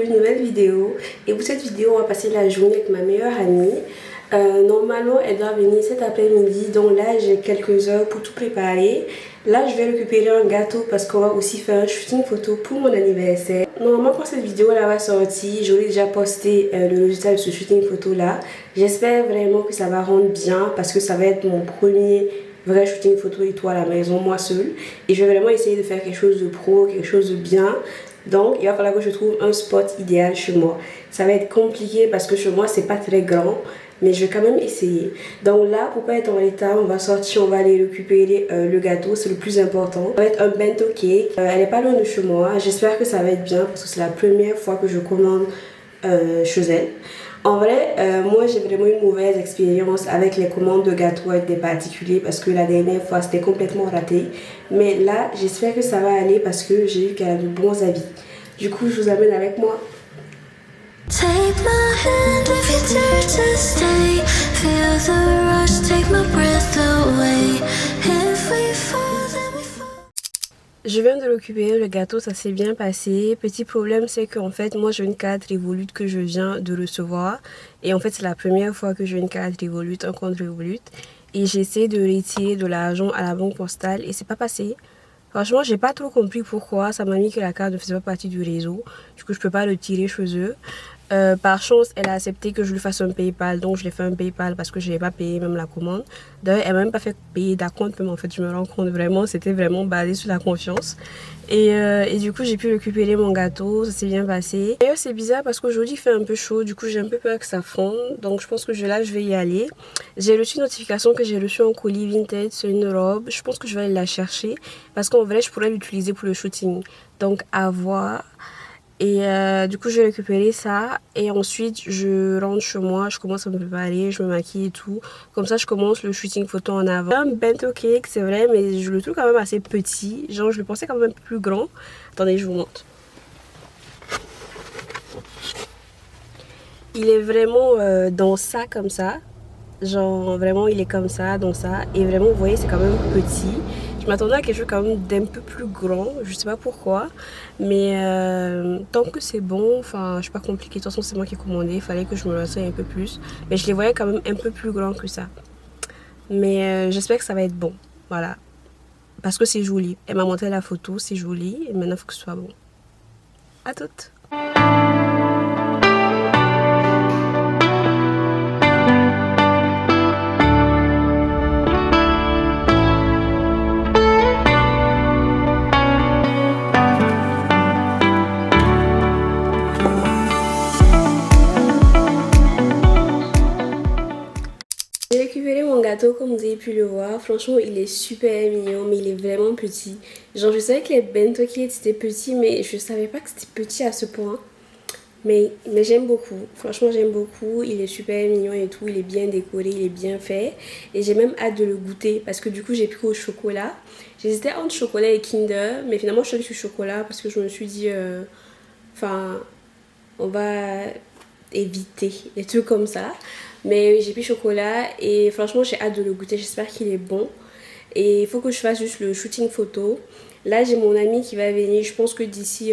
une nouvelle vidéo. Et pour cette vidéo, on va passer la journée avec ma meilleure amie. Normalement, elle doit venir cet après-midi, donc là j'ai quelques heures pour tout préparer. Là, je vais récupérer un gâteau parce qu'on va aussi faire un shooting photo pour mon anniversaire. Normalement, quand cette vidéo là va sortir, j'aurai déjà posté le résultat de ce shooting photo là. J'espère vraiment que ça va rendre bien parce que ça va être mon premier vrai shooting photo et toi à la maison, moi seule. Et je vais vraiment essayer de faire quelque chose de pro, quelque chose de bien. Donc, il va falloir que je trouve un spot idéal chez moi. Ça va être compliqué parce que chez moi, c'est pas très grand. Mais je vais quand même essayer. Donc là, pour pas être en retard, on va sortir, on va aller récupérer le gâteau. C'est le plus important. Ça va être un bento cake. Elle est pas loin de chez moi. J'espère que ça va être bien parce que c'est la première fois que je commande chez elle. En vrai, moi j'ai vraiment une mauvaise expérience avec les commandes de gâteaux avec des particuliers parce que la dernière fois c'était complètement raté. Mais là, j'espère que ça va aller parce que j'ai vu qu'elle a de bons avis. Du coup, je vous amène avec moi. Take my hand if you dare to stay. Feel the rush, take my breath away. If we fall, then we fall. Je viens de récupérer le gâteau, ça s'est bien passé. Petit problème, c'est qu'en fait, moi j'ai une carte Revolut que je viens de recevoir. Et en fait, c'est la première fois que j'ai une carte Revolut, un compte Revolut. Et j'essaie de retirer de l'argent à la banque postale et c'est pas passé. Franchement, j'ai pas trop compris pourquoi. Ça m'a mis que la carte ne faisait pas partie du réseau. Du coup, je peux pas le tirer chez eux. Par chance, elle a accepté que je lui fasse un PayPal, donc je l'ai fait un PayPal parce que je n'ai pas payé même la commande. D'ailleurs, elle m'a même pas fait payer d'acompte, mais en fait, je me rends compte vraiment, c'était vraiment basé sur la confiance. Et du coup, j'ai pu récupérer mon gâteau, ça s'est bien passé. D'ailleurs, c'est bizarre parce qu'aujourd'hui, il fait un peu chaud, du coup, j'ai un peu peur que ça fonde. Donc, je pense que là, je vais y aller. J'ai reçu une notification que j'ai reçu un colis vintage, c'est une robe. Je pense que je vais aller la chercher parce qu'en vrai, je pourrais l'utiliser pour le shooting. Donc, à voir. Et du coup, je vais récupérer ça. Et ensuite, je rentre chez moi. Je commence à me préparer. Je me maquille et tout. Comme ça, je commence le shooting photo en avant. Un bento cake, c'est vrai. Mais je le trouve quand même assez petit. Genre, je le pensais quand même un peu plus grand. Attendez, je vous montre. Il est vraiment dans ça, comme ça. Genre, vraiment, il est comme ça, dans ça. Et vraiment, vous voyez, c'est quand même petit. Je m'attendais à quelque chose quand même d'un peu plus grand. Je sais pas pourquoi. Mais tant que c'est bon, enfin, je suis pas compliquée. De toute façon, c'est moi qui ai commandé. Il fallait que je me renseigne un peu plus. Mais je les voyais quand même un peu plus grands que ça. Mais j'espère que ça va être bon. Voilà. Parce que c'est joli. Elle m'a montré la photo, c'est joli. Et maintenant, il faut que ce soit bon. À toutes. J'ai récupéré mon gâteau comme vous avez pu le voir. Franchement, il est super mignon, mais il est vraiment petit. Genre, je savais que les bento cake c'était petit, mais je savais pas que c'était petit à ce point. Mais j'aime beaucoup. Franchement, j'aime beaucoup. Il est super mignon et tout. Il est bien décoré, il est bien fait. Et j'ai même hâte de le goûter parce que du coup, j'ai pris au chocolat. J'hésitais entre chocolat et Kinder, mais finalement, je suis allée sur chocolat parce que je me suis dit, enfin, on va éviter des trucs comme ça. Mais j'ai pris chocolat et franchement j'ai hâte de le goûter, j'espère qu'il est bon. Et il faut que je fasse juste le shooting photo. Là j'ai mon amie qui va venir, je pense que d'ici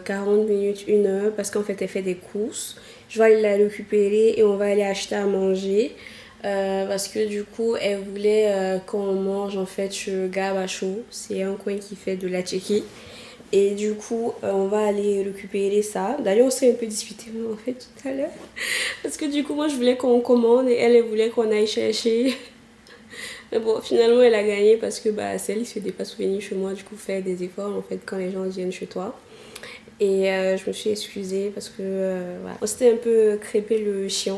40 minutes, 1 heure, parce qu'en fait elle fait des courses. Je vais aller la récupérer et on va aller acheter à manger. Parce que du coup elle voulait qu'on mange en fait chez Gabacho. C'est un coin qui fait de la tchéquie. Et du coup, on va aller récupérer ça. D'ailleurs, on s'est un peu disputé en fait tout à l'heure. Parce que du coup, moi, je voulais qu'on commande et elle voulait qu'on aille chercher. Mais bon, finalement, elle a gagné parce que bah, celle qui se dépasse venir chez moi, du coup, fait des efforts en fait quand les gens viennent chez toi. Et je me suis excusée parce que voilà. On s'était un peu crêpé le chien.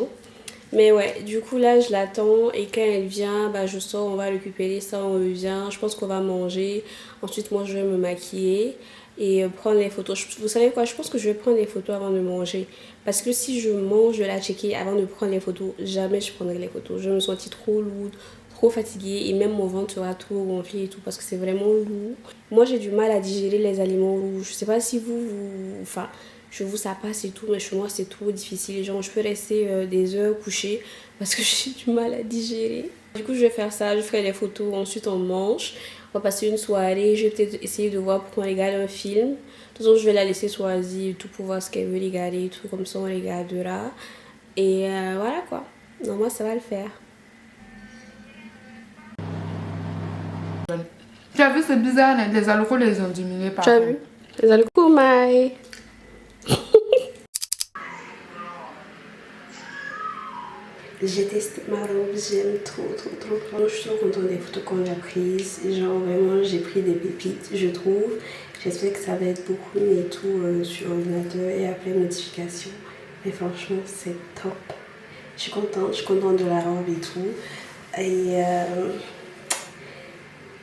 Mais ouais, du coup là je l'attends et quand elle vient, bah, je sors, on va récupérer ça, on revient. Je pense qu'on va manger. Ensuite moi je vais me maquiller et prendre les photos. Vous savez quoi, je pense que je vais prendre les photos avant de manger. Parce que si je mange de la checker avant de prendre les photos, jamais je prendrai les photos. Je me sentis trop lourde, trop fatiguée et même mon ventre sera trop gonflé et tout parce que c'est vraiment lourd. Moi j'ai du mal à digérer les aliments lourds. Je sais pas si enfin... chez vous ça passe et tout, mais chez moi c'est trop difficile. Genre je peux rester des heures couchée parce que j'ai du mal à digérer. Du coup je vais faire ça, je ferai les photos, ensuite on mange. On va passer une soirée. Je vais peut-être essayer de voir pour qu'on regarde un film. De toute façon, je vais la laisser choisir et tout pour voir ce qu'elle veut regarder et tout. Comme ça, on regardera. Et voilà quoi. Non, moi, ça va le faire. Tu as vu, c'est bizarre, les alcools les ont diminués par Tu as vu? Les alcools, Maï. J'ai testé ma robe, j'aime trop. Je suis trop contente des photos qu'on a prises. Genre vraiment, j'ai pris des pépites, je trouve. J'espère que ça va être beaucoup mieux et tout sur l'ordinateur et après modification. Mais franchement, c'est top. Je suis contente de la robe et tout. Et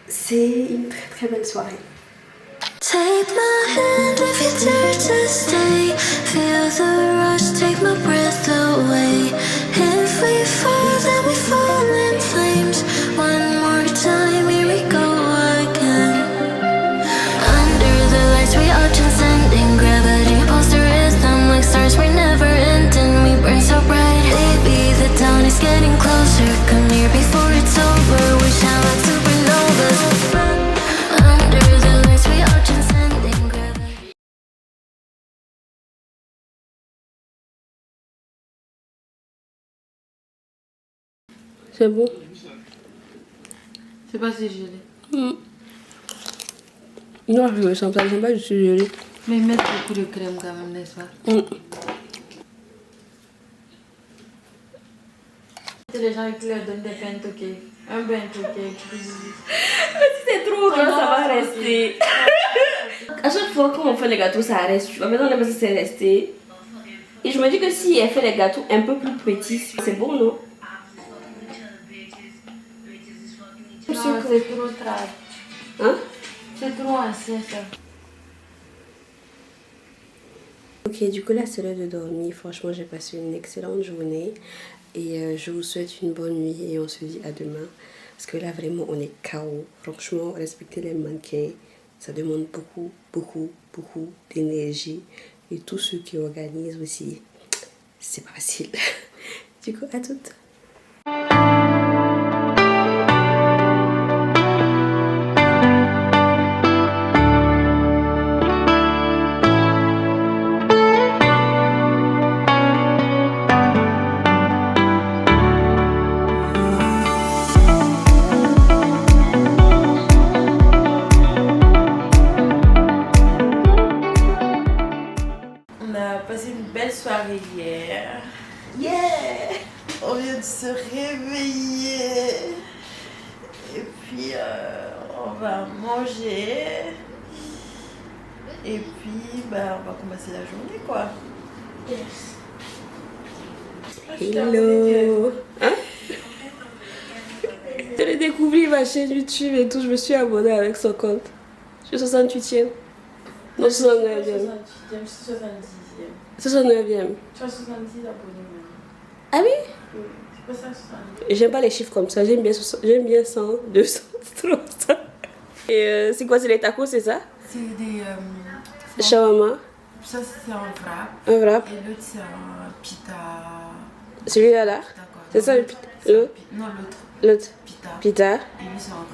c'est une très belle soirée. Take my hand if you dare to stay. Feel the rush, take my breath away. If we fall, then we fall in flames. One more time, here we go again. Under the lights, we are transcending gravity. Pulse the rhythm like stars, we're never ending. We burn so bright, baby, the dawn is getting closer. Come near before it's over, we shine like supernovas. C'est bon. C'est pas si gelé. Non, je sens pas, j'aime pas, je suis gelée. Mais ils mettent beaucoup de crème quand même, n'est-ce pas? C'est les gens qui leur donnent des bento cake. Un bento cake. Si c'est trop gros, ça va rester. À chaque fois qu'on fait les gâteaux, ça reste. Tu vois, maintenant, on a c'est resté. Et je me dis que si elle fait les gâteaux un peu plus petits, c'est bon, non? Non, c'est trop tard. Hein? C'est trop ancien ça. Ok, du coup là c'est l'heure de dormir. Franchement j'ai passé une excellente journée. Et je vous souhaite une bonne nuit et on se dit à demain. Parce que là vraiment on est KO. Franchement respecter les mannequins, ça demande beaucoup d'énergie. Et tous ceux qui organisent aussi, c'est pas facile. Du coup à toutes. Soirée hier. Yeah! On vient de se réveiller. Et puis on va manger. Et puis on va commencer la journée quoi. Yes. Hello! Hein? Je l'ai découvert ma chaîne YouTube et tout, je me suis abonnée avec son compte. Je suis 68e. Non, 69e. 69e. Tu as 70 abonnés maintenant. Ah oui? Oui, c'est pas ça 70. J'aime pas les chiffres comme ça, j'aime bien 100, 200, 300. Et c'est quoi, c'est les tacos, c'est ça? C'est des... Shawarma. Ça c'est un wrap. Un wrap. Et l'autre c'est un pita. Celui-là là? C'est ça le pita? L'autre? Non, L'autre? Pita. Pita? Et lui c'est un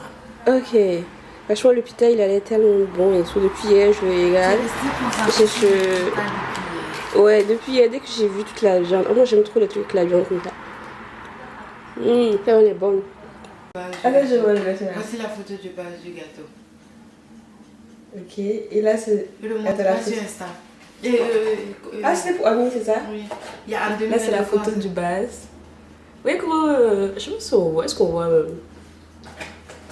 wrap. Ok. Franchement, le pita il allait tellement bon et tout. Depuis hier, je le regarde. Ouais, depuis hier, dès que j'ai vu toute la viande. Oh, moi j'aime trop les trucs avec la viande comme ça. Ça, on est bonne. Voici la photo du base du gâteau. Ok, et là c'est. Je le montre pas sur Insta. Ah, c'était pour Ami, c'est ça? Oui. Il y a un demi. Là c'est la photo du base. Oui, comment. Je sais pas si on voit. Est-ce qu'on voit même?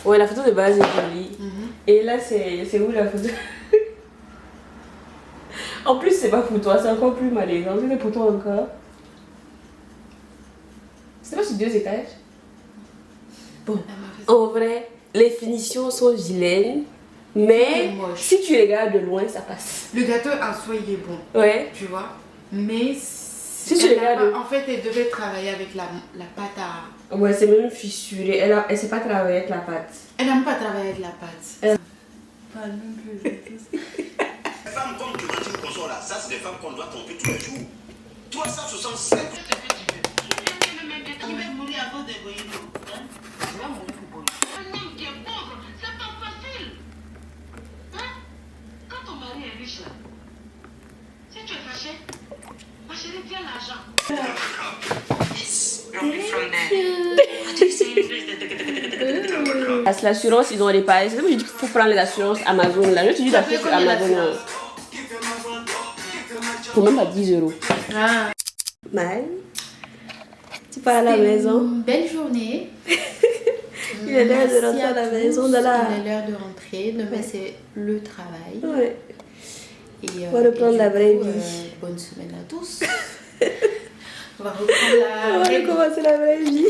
Ouais, la photo de base est jolie. Et là c'est où la photo? En plus, c'est pas pour toi, c'est encore plus malaisant. C'est pour toi encore. C'est pas sur 2 étages? Bon, en vrai, les finitions sont vilaines. Mais si tu regardes de loin, ça passe. Le gâteau en soi, il est bon. Ouais. Tu vois? Mais si tu regardes. En fait, elle devait travailler avec la pâte à. Ouais, c'est même fissuré. Elle sait pas travailler avec la pâte. Elle n'aime pas travailler avec la pâte. Pas non plus. Les femmes comme Clémentine Consort là, ça c'est des femmes qu'on doit tromper tous les jours. 365. Il va mourir à cause de Boyino. Il va mourir pour Boyino. Un homme qui est pauvre, c'est pas facile. L'assurance, ils ont les pailles. C'est ça que je dis qu'il faut prendre l'assurance Amazon. Là, je te dis d'acheter sur Amazon. Pour même à 10 €. Ah. Mal. Tu pars à la maison. Une belle journée. Il est l'heure de rentrer à la maison. Il est l'heure de rentrer. Demain, c'est le travail. Ouais. Et, on va reprendre la vraie vie. Bonne semaine à tous. On va reprendre la On va recommencer la vraie vie.